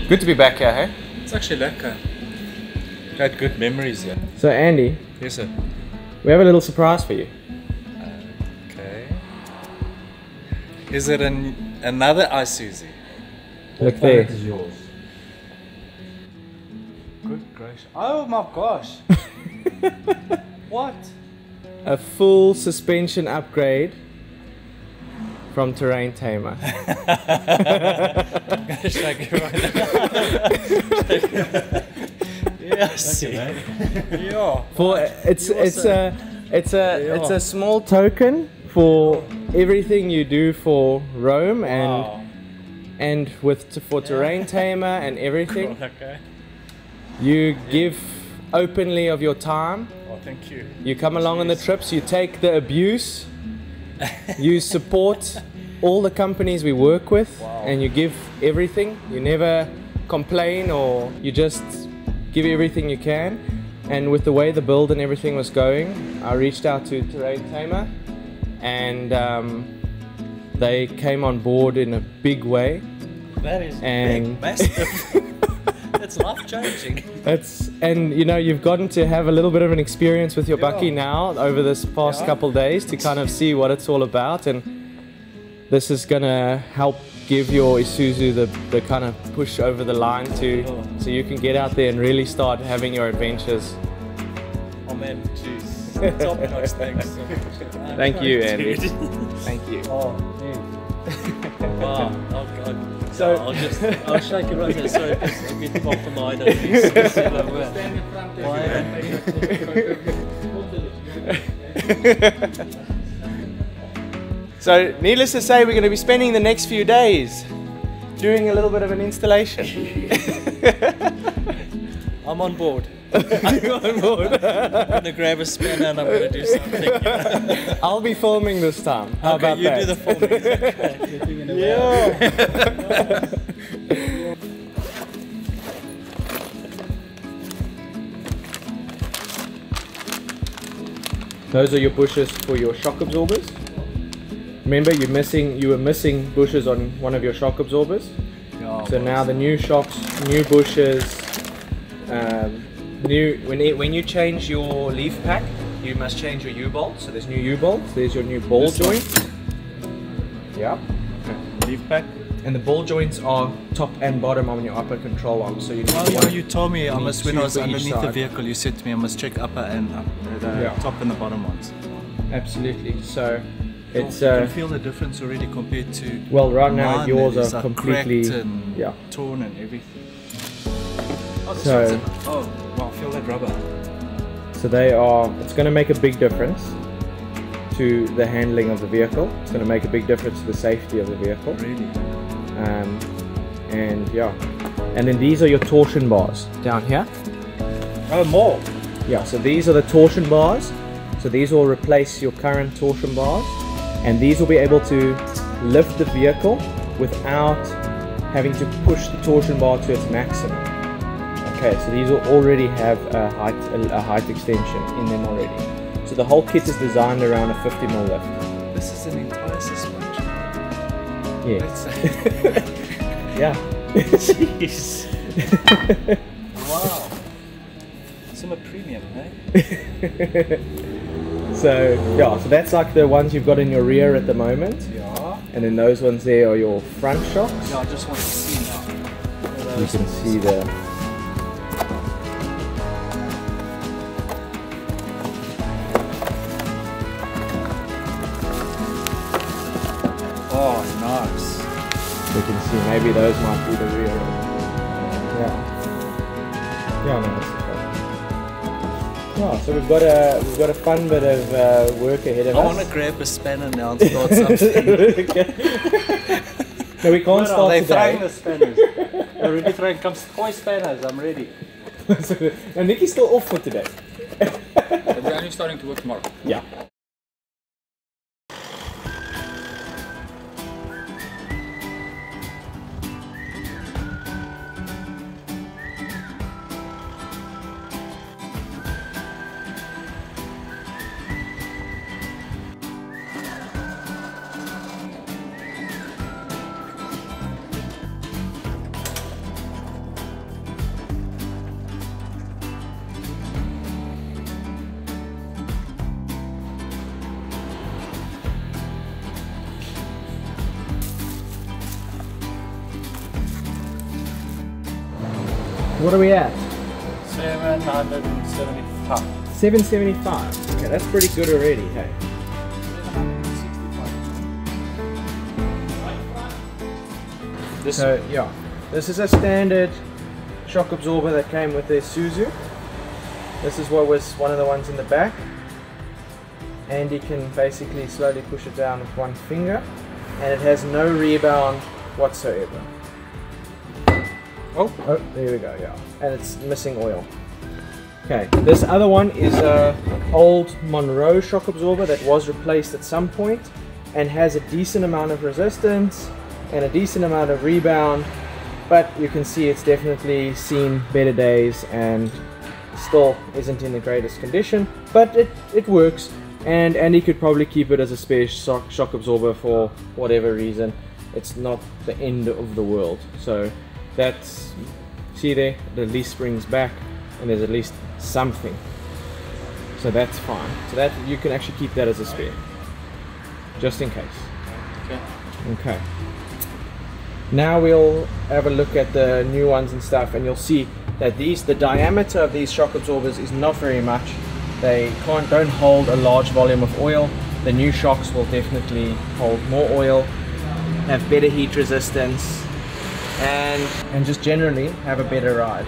Good to be back here, hey? It's actually lekker. I had good memories here. So Andy. Yes, sir. We have a little surprise for you. Okay. Is it another Isuzu? Look there. It is yours. Good gracious. Oh my gosh. What? A full suspension upgrade from Terrain Tamer. I'm gonna shake it right now. Yes. Yeah. For it's a small token for everything you do for ROAM and for Terrain Tamer and everything. Okay. You give openly of your time. Oh, thank you. You come along on the trips. You take the abuse. You support all the companies we work with, and you give everything. You never complain, or you just give everything you can. And with the way the build and everything was going, I reached out to Terrain Tamer, and they came on board in a big way. That is and big, massive. It's life changing. And you know, you've gotten to have a little bit of an experience with your bucky now over this past couple days to kind of see what it's all about, and this is gonna help give your Isuzu the kind of push over the line so you can get out there and really start having your adventures. Oh man, jeez. Top notch, thanks. Thank you, Andy. Thank you. Oh, dude. Wow. Oh god. So I'll shake it right there so it's a bit off the line at least. So, needless to say, we're going to be spending the next few days doing a little bit of an installation. I'm on board. I'm on board. I'm going to grab a spanner and I'm going to do something. I'll be filming this time. How about you that? do the filming. Okay. Yeah. Those are your bushes for your shock absorbers. Remember, you were missing bushes on one of your shock absorbers. So now the new shocks, new bushes, when you change your leaf pack, you must change your U-bolts. So there's new U-bolts. There's your new ball joint. Yeah. Leaf pack. And the ball joints are top and bottom on your upper control arm. So you need you told me I must, when I was for each underneath the side. vehicle, you said to me I must check upper and the top and the bottom ones. Absolutely. So it's you can feel the difference already compared to well, right now mine. yours It's are like completely cracked and torn and everything. So wow, feel that rubber. So it's going to make a big difference to the handling of the vehicle. It's going to make a big difference to the safety of the vehicle. Really? And yeah. And then these are your torsion bars down here. Oh, more? Yeah, so these are the torsion bars. So these will replace your current torsion bars. And these will be able to lift the vehicle without having to push the torsion bar to its maximum. Okay, so these will already have a height extension in them already. So the whole kit is designed around a 50mm lift. This is an entire suspension. Yes. Yeah. Jeez. Wow. Some premium, eh? So yeah, so that's like the ones you've got in your rear at the moment. Yeah. And then those ones there are your front shocks. Yeah, I just want to see now. You can see the oh, nice. you can see maybe those might be the rear. Yeah. Yeah, no, that's okay. Yeah, so we've got a fun bit of work ahead of us. I want to grab a spanner now and start something. No, we can't start They're today. throwing the spanners. They're already throwing. Come, toy spanners. I'm ready. No, Nikki's still off for today. We're only starting to work tomorrow. Yeah. What are we at? 775. 775. Okay, that's pretty good already, hey? So yeah, this is a standard shock absorber that came with the Isuzu. This is what was one of the ones in the back. And you can basically slowly push it down with one finger. And it has no rebound whatsoever. Oh, there we go, yeah. And it's missing oil. Okay, this other one is a old Monroe shock absorber that was replaced at some point and has a decent amount of resistance and a decent amount of rebound, but you can see it's definitely seen better days and still isn't in the greatest condition, but it works. And Andy could probably keep it as a spare shock absorber for whatever reason. It's not the end of the world. So that's, see there, the leaf springs back and there's at least something. So that's fine. So that you can actually keep that as a spare, just in case. Okay. Okay. Now we'll have a look at the new ones and stuff, and you'll see that the diameter of these shock absorbers is not very much. They don't hold a large volume of oil. The new shocks will definitely hold more oil, have better heat resistance, and just generally have a better ride.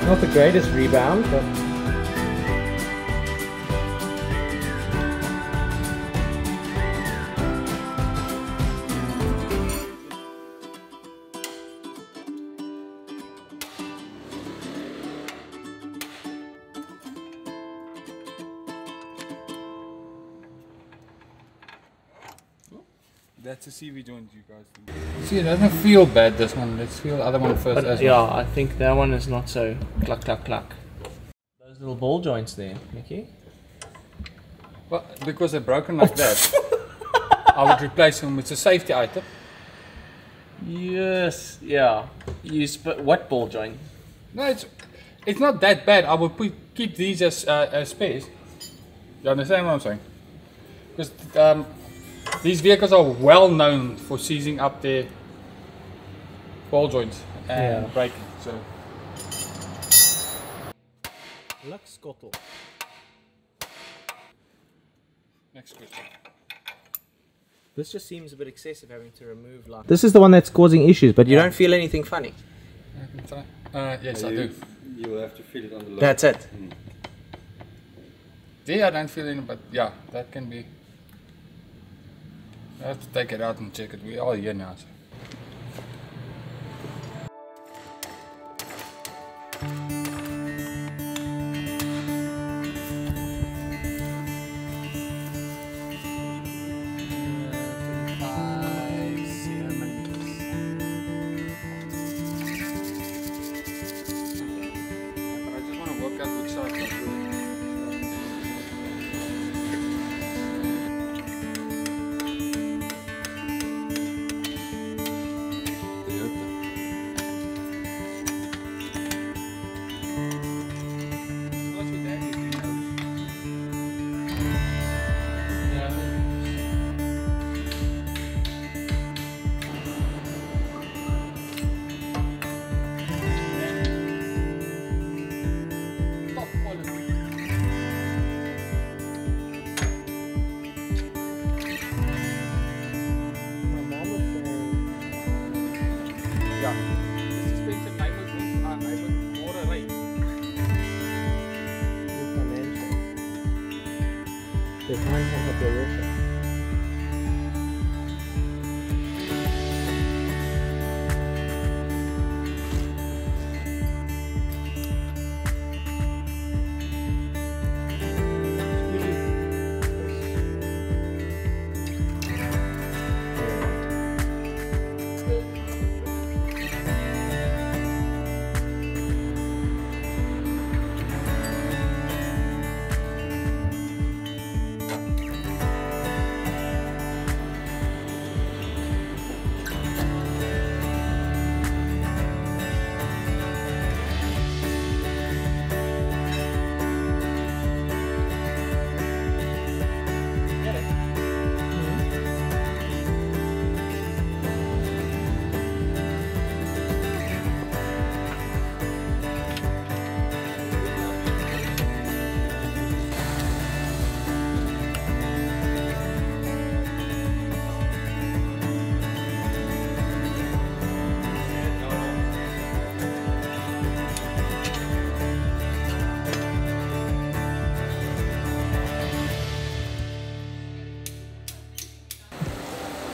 Not the greatest rebound, but That's a CV joint, you guys. See, it doesn't feel bad, this one. Let's feel the other one first. but as yeah, well. I think that one is not so cluck cluck cluck. Those little ball joints there, Mickey. Well, because they're broken like that, I would replace them with a safety item. Yes, yeah. What ball joint? No, it's not that bad. I would keep these as spares. You understand what I'm saying? Because these vehicles are well known for seizing up their ball joints and braking. So. Lux Skottel. Next question. This just seems a bit excessive, having to remove like. This is the one that's causing issues, but you don't feel anything funny. Yes, I do. You will have to feel it on the load. That's it. There I don't feel any, but yeah, that can be. I have to take it out and check it. We are here now. So. They can't have up their worship.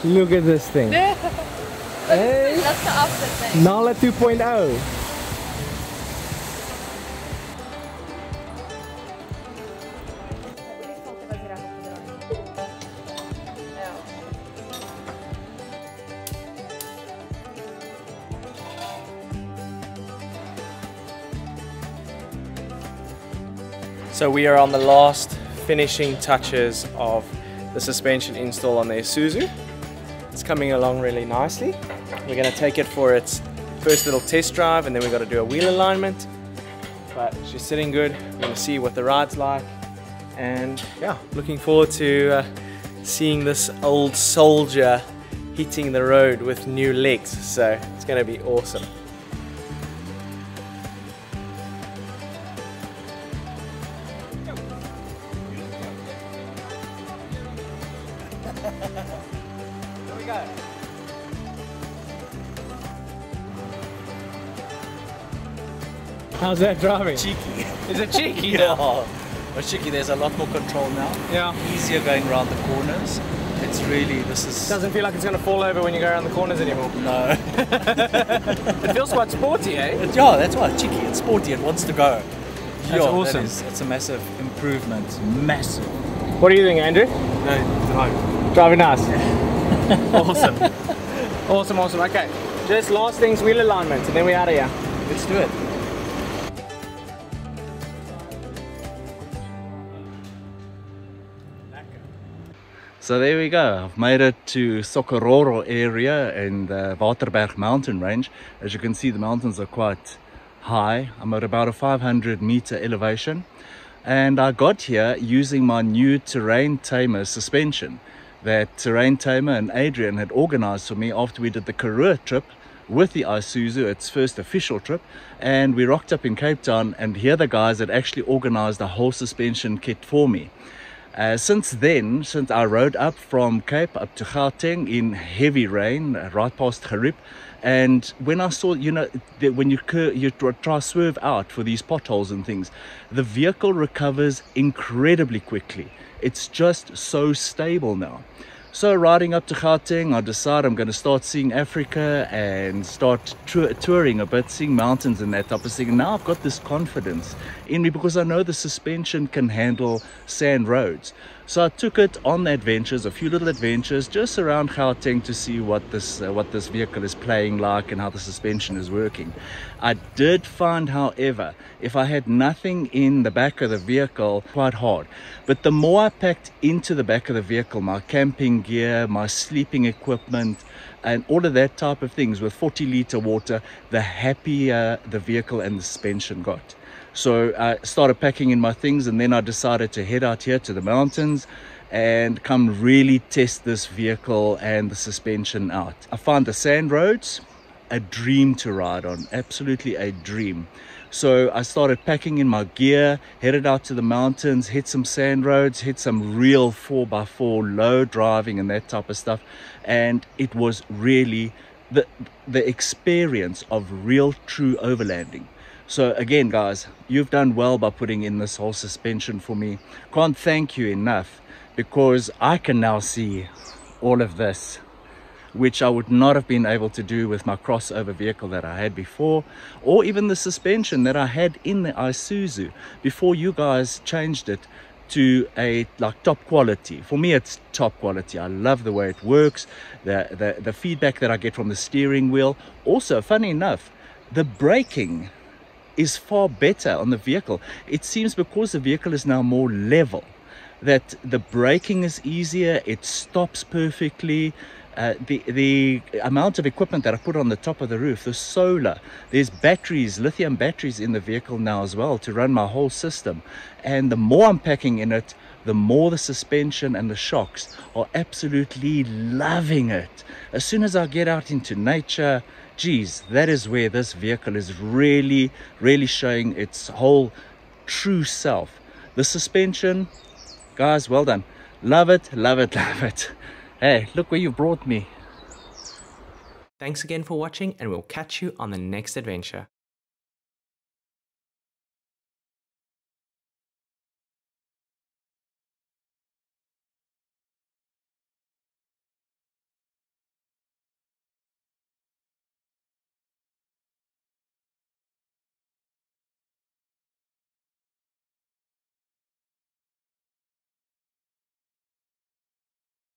Look at this thing. Hey. That's the opposite thing. Nala 2.0. So we are on the last finishing touches of the suspension install on the Isuzu. It's coming along really nicely. We're going to take it for its first little test drive, and then we've got to do a wheel alignment. But she's sitting good. We're going to see what the ride's like, and yeah, looking forward to seeing this old soldier hitting the road with new legs. So it's going to be awesome. Here we go. How's that driving? Cheeky. Is it cheeky? Yeah. But cheeky, there's a lot more control now. Yeah. Easier going around the corners. It's really, this is... Doesn't feel like it's going to fall over when you go around the corners anymore. No. It feels quite sporty, eh? Yeah, that's why it's cheeky. It's sporty. It wants to go. That's awesome. It's a massive improvement. Massive. What do you think, Andrew? No, Driving nice. Awesome. Awesome, awesome. Okay. Just last things, wheel alignment, and then we're out of here. let's do it. So there we go, I've made it to Socorro area in the Waterberg mountain range. As you can see, the mountains are quite high. I'm at about a 500 meter elevation, and I got here using my new Terrain Tamer suspension that Terrain Tamer and Adrian had organized for me after we did the Karoo trip with the Isuzu, its first official trip, and we rocked up in Cape Town, and here the guys had actually organized a whole suspension kit for me. Since then, since I rode up from Cape up to Gauteng in heavy rain, right past Gerib, and when I saw, you know, when you try to swerve out for these potholes and things, the vehicle recovers incredibly quickly. It's just so stable now. So riding up to Gauteng, I decided I'm going to start seeing Africa and start touring a bit, seeing mountains and that type of thing. And now I've got this confidence in me because I know the suspension can handle sand roads. So I took it on adventures, a few little adventures just around Gauteng to see what this vehicle is playing like and how the suspension is working. I did find, however, if I had nothing in the back of the vehicle, quite hard. But the more I packed into the back of the vehicle, my camping gear, my sleeping equipment, and all of that type of things with 40-litre water, the happier the vehicle and the suspension got. So I started packing in my things, and then I decided to head out here to the mountains and come really test this vehicle and the suspension out. I found the sand roads a dream to ride on, absolutely a dream. So I started packing in my gear, headed out to the mountains, hit some sand roads, hit some real 4x4 low driving and that type of stuff, and it was really the experience of real true overlanding. So again, guys, you've done well by putting in this whole suspension for me. Can't thank you enough, because I can now see all of this, which I would not have been able to do with my crossover vehicle that I had before, or even the suspension that I had in the Isuzu before you guys changed it to a top quality. For me, it's top quality. I love the way it works, the feedback that I get from the steering wheel. Also, funny enough, the braking is far better on the vehicle. It seems because the vehicle is now more level, that the braking is easier, it stops perfectly. The amount of equipment that I put on the top of the roof, the solar, there's batteries, lithium batteries in the vehicle now as well to run my whole system. And the more I'm packing in it, the more the suspension and the shocks are absolutely loving it. As soon as I get out into nature, geez, that is where this vehicle is really, really showing its whole true self. The suspension, guys, well done. Love it, love it, love it. Hey, look where you brought me. Thanks again for watching, and we'll catch you on the next adventure.